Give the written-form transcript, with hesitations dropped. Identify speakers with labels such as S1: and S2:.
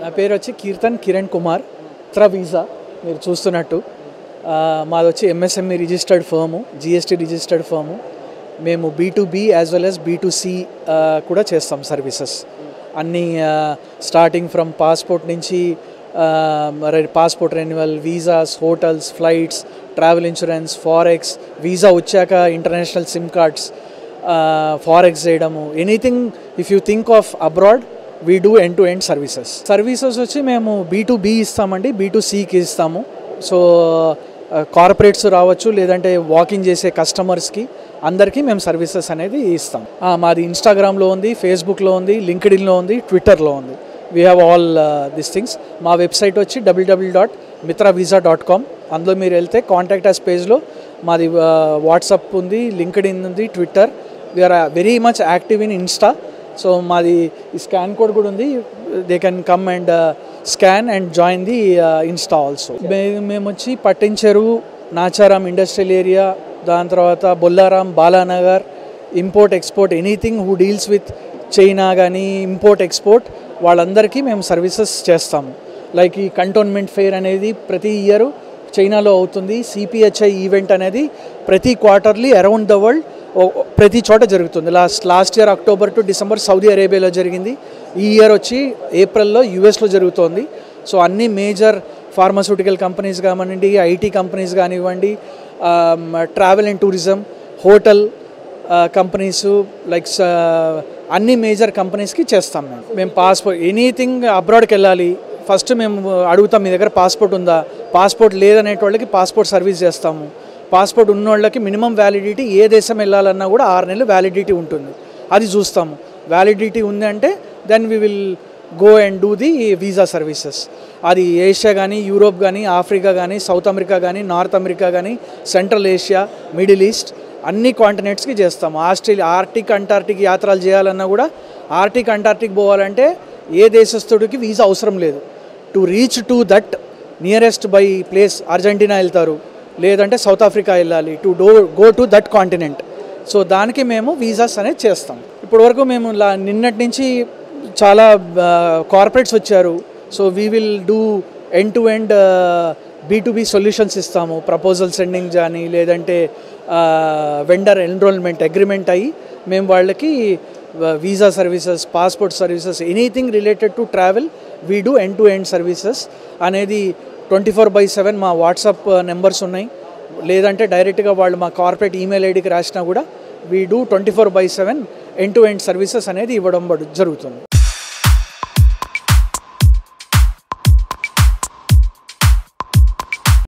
S1: నా పేరు వచ్చి కీర్తన్ కిరణ్ కుమార్. మిత్రా వీసా మీరు చూస్తున్నట్టు మాది వచ్చి ఎంఎస్ఎంఈ రిజిస్టర్డ్ ఫర్ము, జిఎస్టీ రిజిస్టర్డ్ ఫర్ము. మేము B2B as well as B2C కూడా చేస్తాం సర్వీసెస్ అన్నీ. స్టార్టింగ్ ఫ్రమ్ పాస్పోర్ట్ నుంచి passport renewal, visas, hotels, flights, travel insurance, forex, visa వచ్చాక ఇంటర్నేషనల్ సిమ్ కార్డ్స్, ఫారెక్స్ చేయడము, anything if you think of abroad we do end to end services వచ్చి మేము B2B ఇస్తామండి, B2Cకి ఇస్తాము. సో కార్పొరేట్స్ రావచ్చు, లేదంటే walking చేసే కస్టమర్స్కి అందరికీ మేము సర్వీసెస్ అనేది ఇస్తాం. మాది ఇన్స్టాగ్రామ్లో ఉంది, ఫేస్బుక్లో ఉంది, లింక్డ్ఇన్లో ఉంది, ట్విట్టర్లో ఉంది. We have all this things. మా వెబ్సైట్ వచ్చి www.mitravisa.com. అందులో మీరు వెళ్తే కాంటాక్ట్ అస్ పేజ్లో మాది వాట్సాప్ ఉంది, లింక్డ్ఇన్ ఉంది, Twitter. We are very much active in insta. So మాది స్కాన్ కోడ్ కూడా ఉంది, they can come and scan and join the insta also. మేము వచ్చి పట్టించెరు, నాచారం ఇండస్ట్రియల్ ఏరియా, దాని తర్వాత Bollaram, Balanagar, import export, anything who deals with China కానీ ఇంపోర్ట్ ఎక్స్పోర్ట్ వాళ్ళందరికీ మేము సర్వీసెస్ చేస్తాము. లైక్ ఈ కంటోన్మెంట్ ఫెయిర్ అనేది ప్రతి ఇయర్ చైనాలో అవుతుంది. CPHI ఈవెంట్ అనేది ప్రతి క్వార్టర్లీ అరౌండ్ ద వరల్డ్ ప్రతి చోట జరుగుతుంది. Last year October to December Saudi అరేబియాలో జరిగింది. ఈ ఇయర్ వచ్చి ఏప్రిల్లో యుఎస్లో జరుగుతోంది. సో అన్ని మేజర్ ఫార్మాస్యూటికల్ కంపెనీస్ కానివ్వండి, IT కంపెనీస్ కానివ్వండి, travel and tourism, hotel companies, like అన్ని మేజర్ కంపెనీస్కి చేస్తాం. మేము పాస్పోర్ట్ ఎనీథింగ్ అబ్రాడ్కి వెళ్ళాలి, ఫస్ట్ మేము అడుగుతాం మీ దగ్గర పాస్పోర్ట్ ఉందా. పాస్పోర్ట్ లేదనే వాళ్ళకి పాస్పోర్ట్ సర్వీస్ చేస్తాము. పాస్పోర్ట్ ఉన్న వాళ్ళకి మినిమం వ్యాలిడిటీ, ఏ దేశం వెళ్ళాలన్నా కూడా 6 నెలలు వ్యాలిడిటీ ఉంటుంది, అది చూస్తాము. వ్యాలిడిటీ ఉంది అంటే then we will go and do the visa services. అది ఏషియా కానీ, యూరోప్ కానీ, ఆఫ్రికా కానీ, సౌత్ అమెరికా కానీ, నార్త్ అమెరికా కానీ, సెంట్రల్ ఏషియా, మిడిల్ ఈస్ట్, అన్ని కాంటినెంట్స్కి చేస్తాము. ఆస్ట్రేలియా, అంటార్టిక్ యాత్రలు చేయాలన్నా కూడా, అంటార్టిక్ పోవాలంటే ఏ దేశస్తుడికి వీసా అవసరం లేదు. To reach to that nearest by place Argentina వెళ్తారు, లేదంటే సౌత్ ఆఫ్రికా వెళ్ళాలి, to go to that continent. So దానికి మేము వీసాస్ అనేది చేస్తాం. ఇప్పటివరకు మేము నిన్నటి నుంచి చాలా కార్పొరేట్స్ వచ్చారు. So we will do end to end B2B solutions ఇస్తాము. ప్రపోజల్ సెండింగ్ కానీ, లేదంటే వెండర్ ఎన్రోల్మెంట్ అగ్రిమెంట్ అయ్యి మేము వాళ్ళకి visa services, passport services, anything related to travel we do end to end services అనేది 24/7 మా వాట్సాప్ నెంబర్స్ ఉన్నాయి. లేదంటే డైరెక్ట్గా వాళ్ళు మా కార్పొరేట్ ఈమెయిల్ ఐడికి రాసినా కూడా we do 24/7 end to end services అనేది ఇవ్వడం జరుగుతుంది.